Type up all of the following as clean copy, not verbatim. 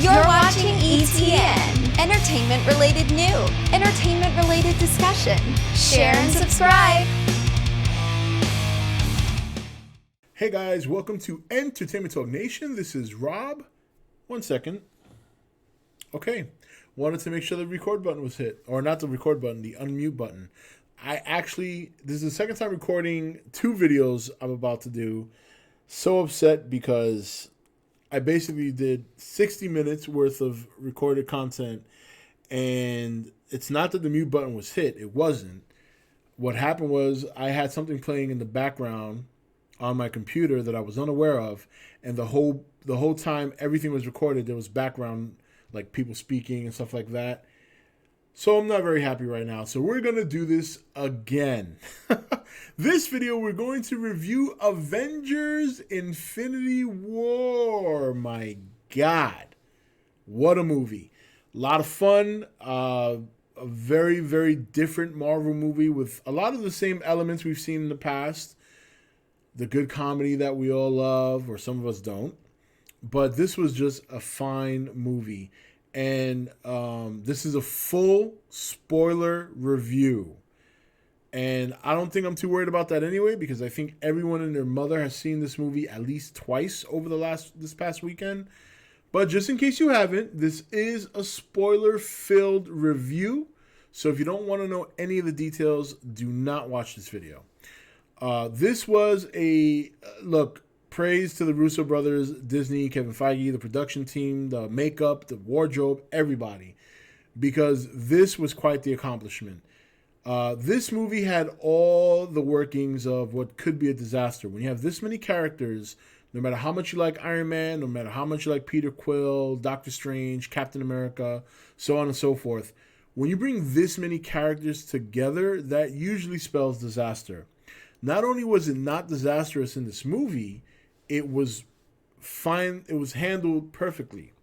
You're watching E.T.N. Entertainment-related new, entertainment-related discussion. Share and subscribe. Hey guys, welcome to Entertainment Talk Nation. This is Rob. 1 second. Okay. Wanted to make sure the record button was hit. Or not the record button, the unmute button. This is the second time recording 2 videos I'm about to do. So upset because I basically did 60 minutes worth of recorded content, and it's not that the mute button was hit. It wasn't. What happened was I had something playing in the background on my computer that I was unaware of, and the whole time everything was recorded, there was background, like people speaking and stuff like that. So I'm not very happy right now. So we're going to do this again. This video, we're going to review Avengers Infinity War. My God. What a movie. A lot of fun. A very, very different Marvel movie with a lot of the same elements we've seen in the past. The good comedy that we all love, or some of us don't. But this was just a fine movie. And this is a full spoiler review. And I don't think I'm too worried about that anyway, because I think everyone and their mother has seen this movie at least twice over this past weekend. But just in case you haven't, this is a spoiler-filled review. So if you don't want to know any of the details, do not watch this video. This was praise to the Russo brothers, Disney, Kevin Feige, the production team, the makeup, the wardrobe, everybody. Because this was quite the accomplishment. This movie had all the workings of what could be a disaster. When you have this many characters, no matter how much you like Iron Man, no matter how much you like Peter Quill, Doctor Strange, Captain America, so on and so forth, when you bring this many characters together, that usually spells disaster. Not only was it not disastrous in this movie, it was fine. It was handled perfectly.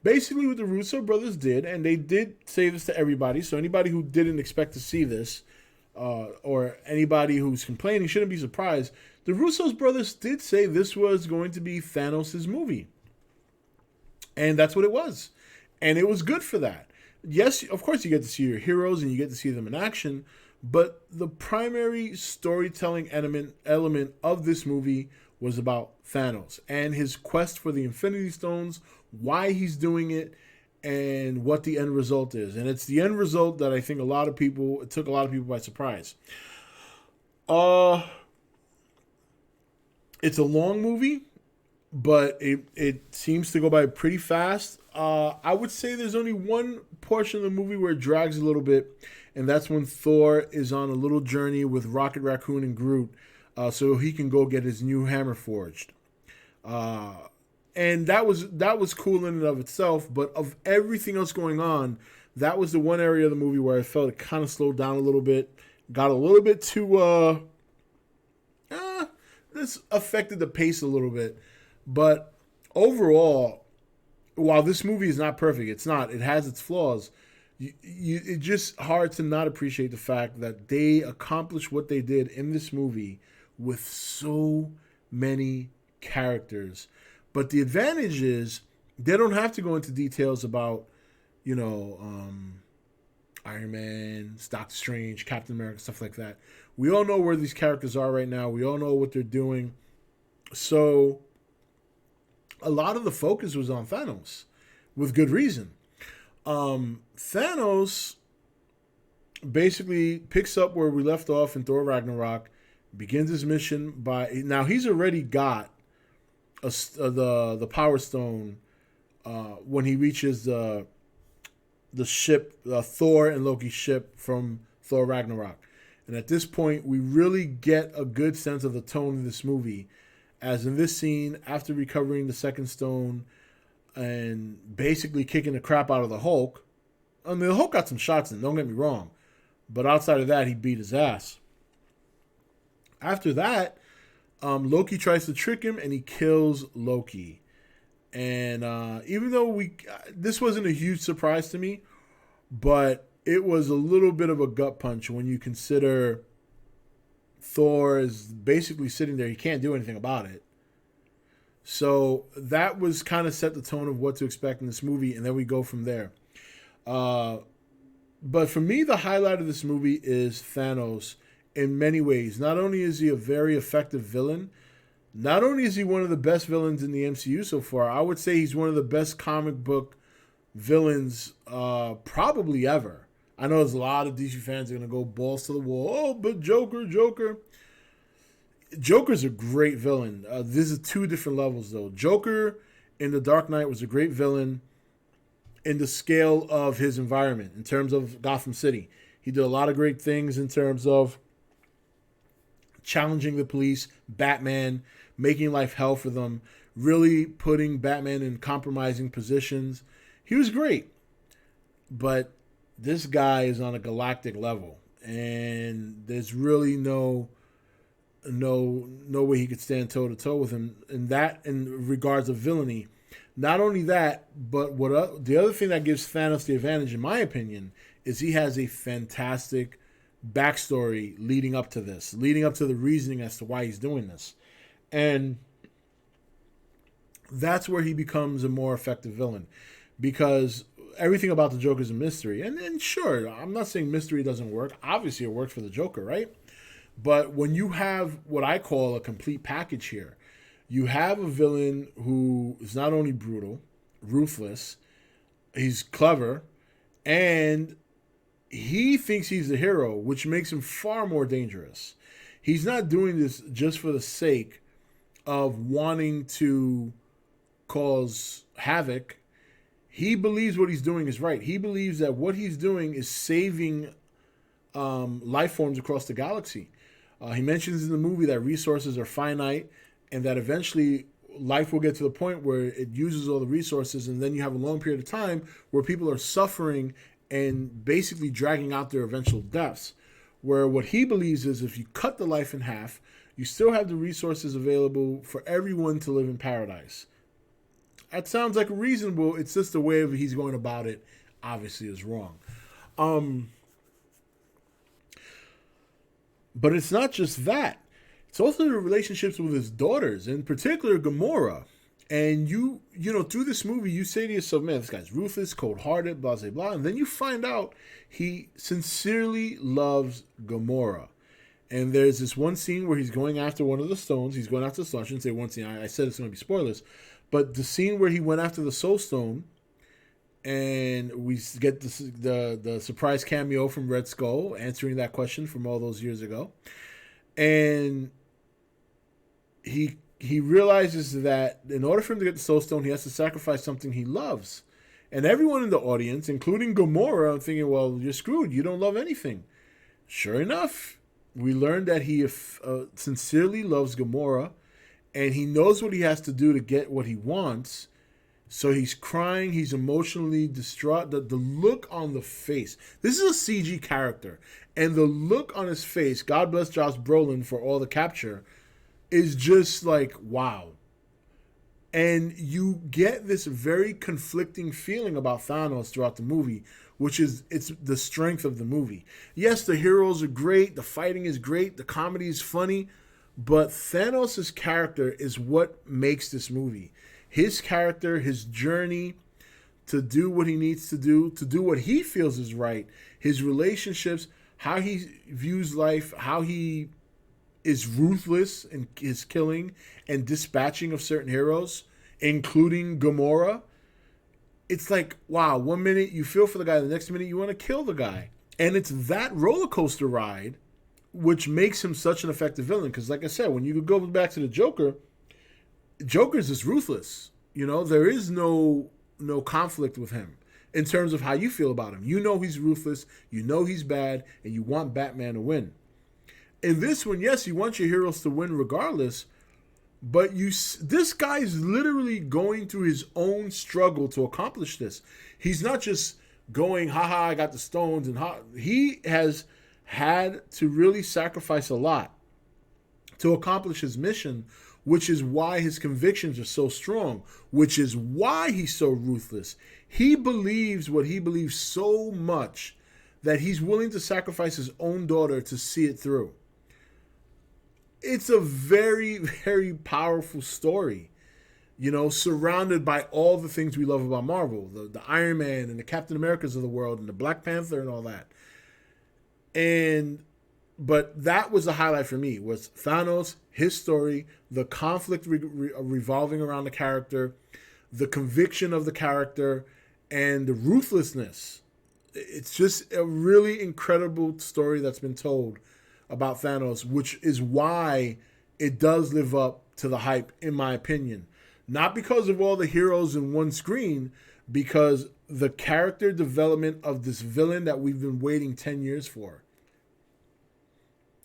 Basically, what the Russo brothers did, and they did say this to everybody, so anybody who didn't expect to see this, or anybody who's complaining shouldn't be surprised. The Russo brothers did say this was going to be Thanos' movie. And that's what it was. And it was good for that. Yes, of course you get to see your heroes and you get to see them in action, but the primary storytelling element of this movie was about Thanos and his quest for the Infinity Stones, why he's doing it, and what the end result is. And it's the end result that I think it took a lot of people by surprise. It's a long movie, but it seems to go by pretty fast. I would say there's only one portion of the movie where it drags a little bit, and that's when Thor is on a little journey with Rocket Raccoon and Groot, so he can go get his new hammer forged. And that was cool in and of itself, but of everything else going on, that was the one area of the movie where I felt it kind of slowed down a little bit, got a little bit too, this affected the pace a little bit. But overall, while this movie is not perfect, it has its flaws, it's just hard to not appreciate the fact that they accomplished what they did in this movie with so many characters. But the advantage is they don't have to go into details about, Iron Man, Doctor Strange, Captain America, stuff like that. We all know where these characters are right now. We all know what they're doing. So a lot of the focus was on Thanos, with good reason. Thanos basically picks up where we left off in Thor Ragnarok, begins his mission now he's already got the Power Stone when he reaches the ship, Thor and Loki's ship from Thor Ragnarok. And at this point, we really get a good sense of the tone of this movie, as in this scene, after recovering the second stone and basically kicking the crap out of the Hulk. I mean, the Hulk got some shots in, don't get me wrong, but outside of that, he beat his ass. After that, Loki tries to trick him, and he kills Loki. And even though this wasn't a huge surprise to me, but it was a little bit of a gut punch when you consider Thor is basically sitting there. He can't do anything about it. So that was kind of set the tone of what to expect in this movie, and then we go from there. Uh, but for me, the highlight of this movie is Thanos in many ways. Not only is he a very effective villain, not only is he one of the best villains in the MCU so far, I would say he's one of the best comic book villains probably ever. I know there's a lot of DC fans are going to go balls to the wall. Oh, but Joker. Joker's a great villain. This is two different levels, though. Joker in The Dark Knight was a great villain in the scale of his environment, in terms of Gotham City. He did a lot of great things in terms of challenging the police, Batman, making life hell for them, really putting Batman in compromising positions. He was great. But this guy is on a galactic level, and there's really no way he could stand toe to toe with him in regards of villainy. Not only that, but the other thing that gives Thanos the advantage, in my opinion, is he has a fantastic backstory leading up to this, leading up to the reasoning as to why he's doing this. And that's where he becomes a more effective villain, because everything about the Joker is a mystery. And sure, I'm not saying mystery doesn't work. Obviously, it worked for the Joker, right? But when you have what I call a complete package here, you have a villain who is not only brutal, ruthless, he's clever, and he thinks he's the hero, which makes him far more dangerous. He's not doing this just for the sake of wanting to cause havoc. He believes what he's doing is right. He believes that what he's doing is saving life forms across the galaxy. He mentions in the movie that resources are finite, and that eventually life will get to the point where it uses all the resources, and then you have a long period of time where people are suffering and basically dragging out their eventual deaths. Where what he believes is, if you cut the life in half, you still have the resources available for everyone to live in paradise. That sounds like reasonable. It's just the way he's going about it obviously is wrong. But it's not just that. It's also the relationships with his daughters, in particular Gamora. And you know, through this movie, you say to yourself, man, this guy's ruthless, cold-hearted, blah, blah, blah. And then you find out he sincerely loves Gamora. And there's this one scene where he's going after one of the stones. He's going after the stone. I shouldn't say one scene. I said it's going to be spoilers. But the scene where he went after the Soul Stone, and we get the surprise cameo from Red Skull answering that question from all those years ago. And he realizes that in order for him to get the Soul Stone, he has to sacrifice something he loves. And everyone in the audience, including Gamora, I'm thinking, well, you're screwed. You don't love anything. Sure enough, we learned that he sincerely loves Gamora, and he knows what he has to do to get what he wants. So he's crying. He's emotionally distraught. The look on the face. This is a CG character. And the look on his face, God bless Josh Brolin for all the capture, is just like, wow. And you get this very conflicting feeling about Thanos throughout the movie, which is, it's the strength of the movie. Yes, the heroes are great. The fighting is great. The comedy is funny. But Thanos' character is what makes this movie. His character, his journey to do what he needs to do what he feels is right, his relationships, how he views life, how he is ruthless in his killing and dispatching of certain heroes, including Gamora. It's like, wow, 1 minute you feel for the guy, the next minute you want to kill the guy. And it's that roller coaster ride which makes him such an effective villain. Because like I said, when you go back to the Joker's just ruthless. You know, there is no conflict with him in terms of how you feel about him. You know he's ruthless, you know he's bad, and you want Batman to win. In this one, yes, you want your heroes to win regardless, but this guy is literally going through his own struggle to accomplish this. He's not just going, haha, I got the stones, and he has had to really sacrifice a lot to accomplish his mission, which is why his convictions are so strong, which is why he's so ruthless. He believes what he believes so much that he's willing to sacrifice his own daughter to see it through. It's a very, very powerful story. surrounded by all the things we love about Marvel, the Iron Man and the Captain Americas of the world and the Black Panther and all that. But that was the highlight for me, was Thanos, his story, the conflict revolving around the character, the conviction of the character, and the ruthlessness. It's just a really incredible story that's been told about Thanos, which is why it does live up to the hype, in my opinion. Not because of all the heroes in one screen, because the character development of this villain that we've been waiting 10 years for.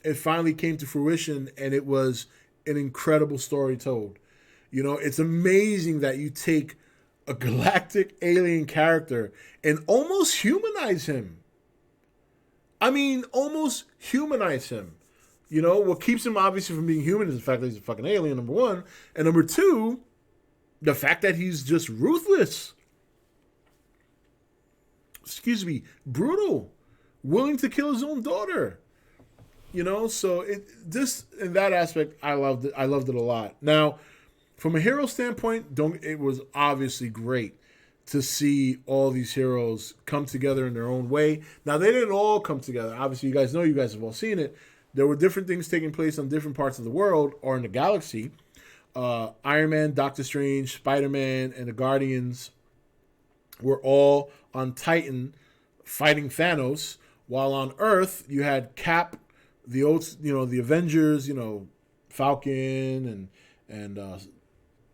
It finally came to fruition, and it was an incredible story told. It's amazing that you take a galactic alien character and almost humanize him. I mean, almost humanize him. What keeps him obviously from being human is the fact that he's a fucking alien, number one. And number two, the fact that he's just ruthless. Brutal. Willing to kill his own daughter. So in that aspect, I loved it. I loved it a lot. Now, from a hero standpoint, it was obviously great to see all these heroes come together in their own way. Now, they didn't all come together. Obviously, you guys have all seen it. There were different things taking place on different parts of the world or in the galaxy. Iron Man, Doctor Strange, Spider-Man, and the Guardians were all on Titan fighting Thanos, while on Earth you had Cap, the Avengers, Falcon and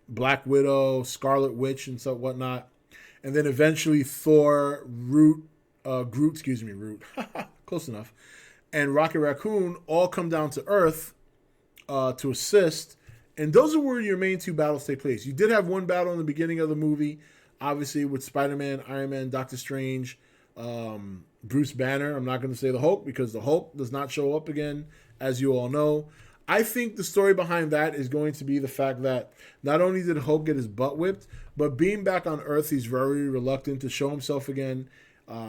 Black Widow, Scarlet Witch, and so whatnot, and then eventually Thor, Groot, close enough, and Rocket Raccoon all come down to Earth to assist, and those are where your main two battles take place. You did have one battle in the beginning of the movie, obviously with Spider-Man, Iron Man, Doctor Strange, Bruce Banner. I'm not going to say the Hulk because the Hulk does not show up again, as you all know. I think the story behind that is going to be the fact that not only did Hulk get his butt whipped, but being back on Earth, he's very reluctant to show himself again.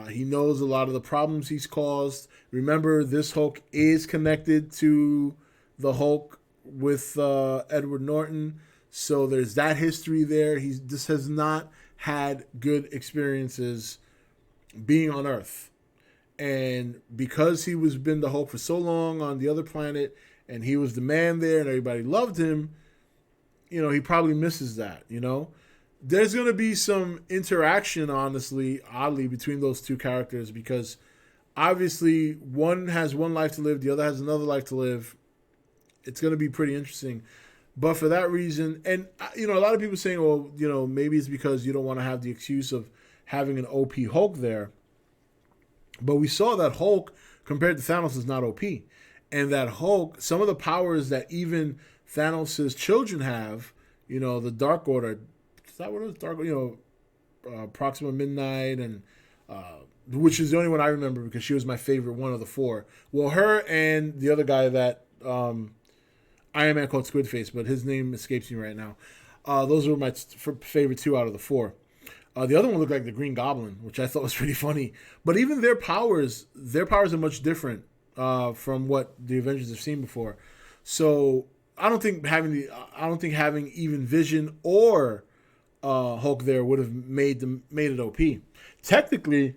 He knows a lot of the problems he's caused. Remember, this Hulk is connected to the Hulk with Edward Norton, so there's that history there. He just has not had good experiences being on Earth. And because he was been the Hulk for so long on the other planet, and he was the man there and everybody loved him, he probably misses that, There's going to be some interaction, oddly, between those two characters, because obviously one has one life to live, the other has another life to live. It's going to be pretty interesting. But for that reason, and, a lot of people saying, well, maybe it's because you don't want to have the excuse of having an OP Hulk there. But we saw that Hulk, compared to Thanos, is not OP. And that Hulk, some of the powers that even Thanos' children have, the Dark Order, is that what it was? Dark, Proxima Midnight, and which is the only one I remember because she was my favorite one of the four. Well, her and the other guy that Iron Man called Squidface, but his name escapes me right now. Those were my favorite two out of the four. The other one looked like the Green Goblin, which I thought was pretty funny. But even their powers are much different from what the Avengers have seen before. So I don't think having even Vision or Hulk there would have made it OP. Technically,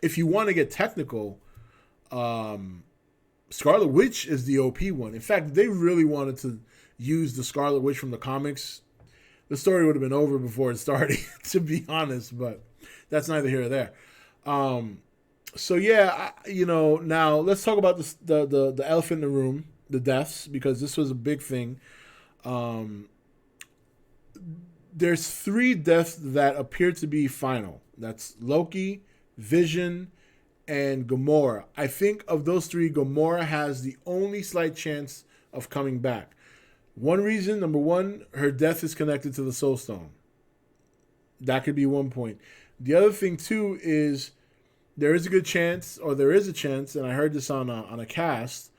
if you want to get technical, Scarlet Witch is the OP one. In fact, they really wanted to use the Scarlet Witch from the comics, the story would have been over before it started, to be honest, but that's neither here or there. So yeah, now let's talk about the elephant in the room, the deaths, because this was a big thing. There's 3 deaths that appear to be final. That's Loki, Vision, and Gamora. I think of those 3, Gamora has the only slight chance of coming back. One reason, number one, her death is connected to the Soul Stone. That could be one point. The other thing, too, is there is a chance, and I heard this on a cast,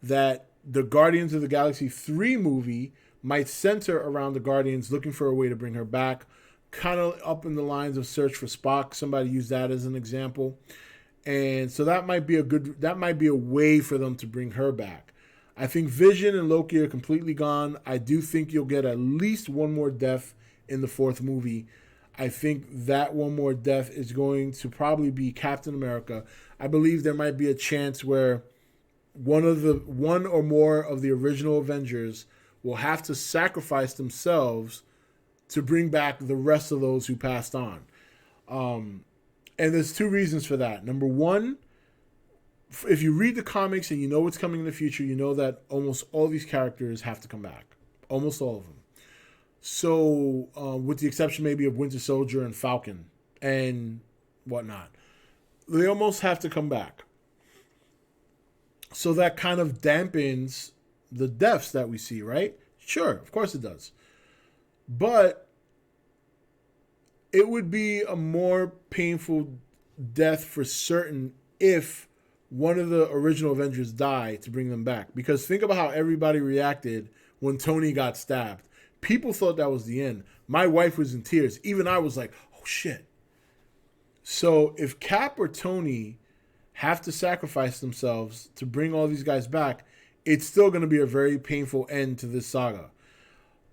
that the Guardians of the Galaxy 3 movie might center around the Guardians looking for a way to bring her back, kind of up in the lines of Search for Spock. Somebody used that as an example. And so that might be a way for them to bring her back. I think Vision and Loki are completely gone. I do think you'll get at least one more death in the fourth movie. I think that one more death is going to probably be Captain America. I believe there might be a chance where one or more of the original Avengers will have to sacrifice themselves to bring back the rest of those who passed on. And there's two reasons for that. Number one, if you read the comics and you know what's coming in the future, you know that almost all these characters have to come back. Almost all of them. So, with the exception maybe of Winter Soldier and Falcon and whatnot, they almost have to come back. So that kind of dampens the deaths that we see, right? Sure, of course it does. But it would be a more painful death for certain if one of the original Avengers died to bring them back. Because think about how everybody reacted when Tony got stabbed. People thought that was the end. My wife was in tears. Even I was like, oh shit. So if Cap or Tony have to sacrifice themselves to bring all these guys back, it's still going to be a very painful end to this saga.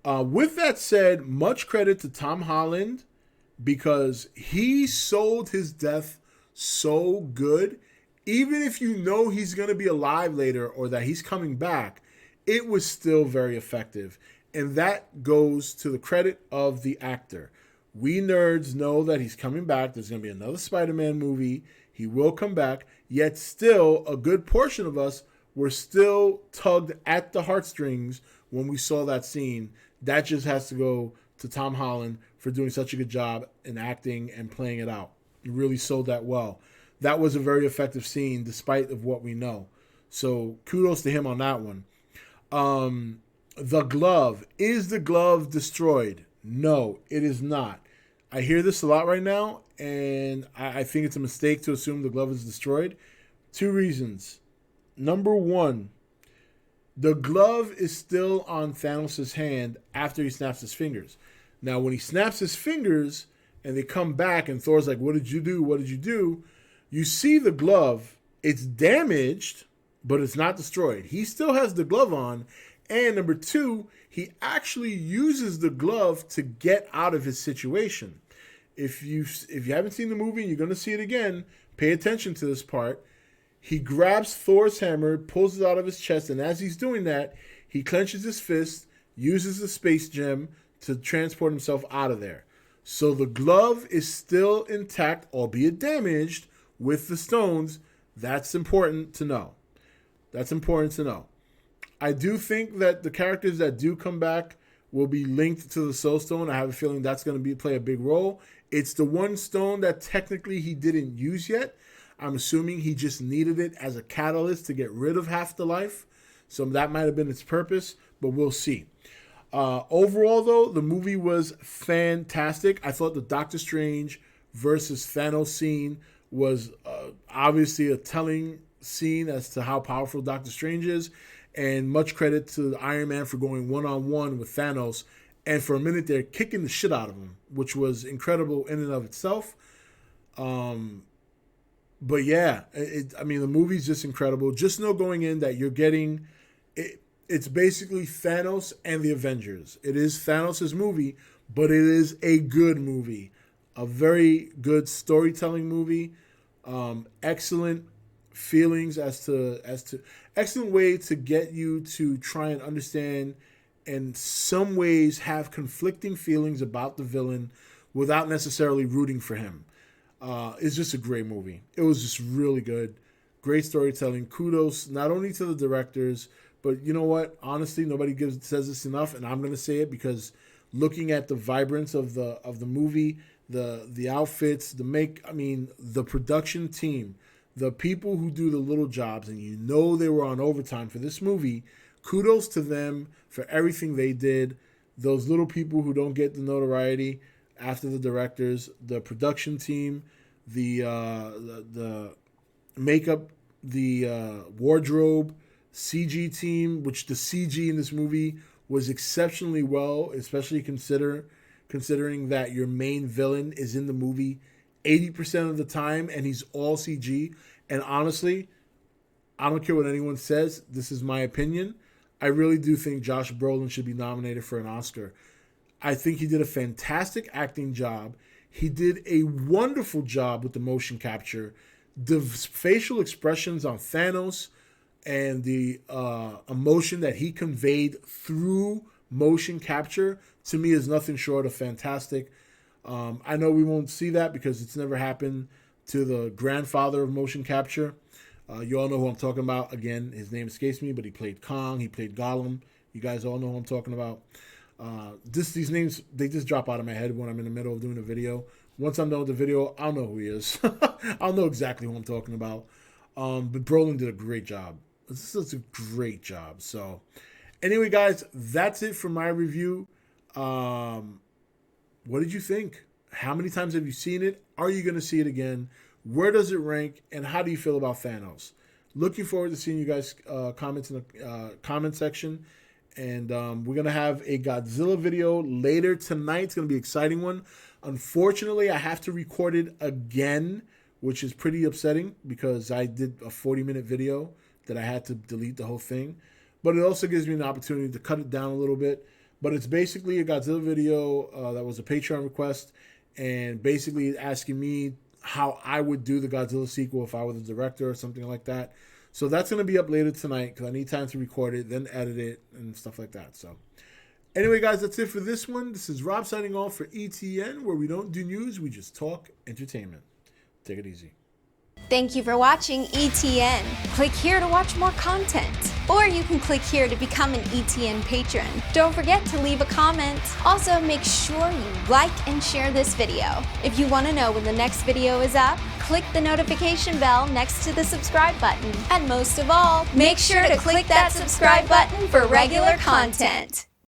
With that said, much credit to Tom Holland because he sold his death so good. Even if you know he's going to be alive later or that he's coming back, it was still very effective. And that goes to the credit of the actor. We nerds know that he's coming back. There's going to be another Spider-Man movie. He will come back. Yet still, a good portion of us were still tugged at the heartstrings when we saw that scene. That just has to go to Tom Holland for doing such a good job in acting and playing it out. He really sold that well. That was a very effective scene despite of what we know. So kudos to him on that one. The glove. Is the glove destroyed? No, it is not. I hear this a lot right now, and I think it's a mistake to assume the glove is destroyed. Two reasons. Number one, the glove is still on Thanos' hand after he snaps his fingers. Now, when he snaps his fingers and they come back and Thor's like, what did you do? What did you do? You see the glove. It's damaged, but it's not destroyed. He still has the glove on. And number two, he actually uses the glove to get out of his situation. If you haven't seen the movie and you're going to see it again, pay attention to this part. He grabs Thor's hammer, pulls it out of his chest, and as he's doing that, he clenches his fist, uses the space gem to transport himself out of there. So the glove is still intact, albeit damaged, with the stones. That's important to know. I do think that the characters that do come back will be linked to the Soul Stone. I have a feeling that's going to play a big role. It's the one stone that technically he didn't use yet. I'm assuming he just needed it as a catalyst to get rid of half the life. So that might have been its purpose, but we'll see. Overall, though, the movie was fantastic. I thought the Doctor Strange versus Thanos scene was obviously a telling scene as to how powerful Doctor Strange is. And much credit to Iron Man for going one-on-one with Thanos. And for a minute, they're kicking the shit out of him, which was incredible in and of itself. But yeah, the movie's just incredible. Just know going in that you're getting... It's basically Thanos and the Avengers. It is Thanos' movie, but it is a good movie. A very good storytelling movie. Excellent feelings as to excellent way to get you to try and understand and some ways have conflicting feelings about the villain without necessarily rooting for him. It's just a great movie. It was just really good. Great storytelling. Kudos not only to the directors, but you know what? Honestly, nobody says this enough, and I'm going to say it because looking at the vibrance of the movie, the outfits, the production team, the people who do the little jobs, and you know they were on overtime for this movie, kudos to them for everything they did. Those little people who don't get the notoriety after the directors, the production team, the makeup, the wardrobe, CG team, which the CG in this movie was exceptionally well, especially considering that your main villain is in the movie 80% of the time and he's all CG. And honestly, I don't care what anyone says. This is my opinion. I really do think Josh Brolin should be nominated for an Oscar. I think he did a fantastic acting job. He did a wonderful job with the motion capture. The facial expressions on Thanos and the emotion that he conveyed through motion capture, to me, is nothing short of fantastic. I know we won't see that because it's never happened to the grandfather of motion capture. You all know who I'm talking about. Again, his name escapes me, but he played Kong. He played Gollum. You guys all know who I'm talking about. These names, they just drop out of my head when I'm in the middle of doing a video. Once I'm done with the video, I'll know who he is. I'll know exactly who I'm talking about. But Brolin did a great job. This is a great job. So, anyway, guys, that's it for my review. What did you think? How many times have you seen it? Are you going to see it again? Where does it rank? And how do you feel about Thanos? Looking forward to seeing you guys' comments in the comment section. And we're going to have a Godzilla video later tonight. It's going to be an exciting one. Unfortunately, I have to record it again, which is pretty upsetting because I did a 40-minute video that I had to delete the whole thing. But it also gives me an opportunity to cut it down a little bit. But it's basically a Godzilla video that was a Patreon request, and basically asking me how I would do the Godzilla sequel if I were the director or something like that. So that's going to be up later tonight because I need time to record it, then edit it, and stuff like that. So anyway, guys, that's it for this one. This is Rob signing off for E.T.N, where we don't do news, we just talk entertainment. Take it easy. Thank you for watching E.T.N. Click here to watch more content. Or you can click here to become an E.T.N. patron. Don't forget to leave a comment. Also, make sure you like and share this video. If you want to know when the next video is up, click the notification bell next to the subscribe button. And most of all, make sure to click that subscribe button for regular content.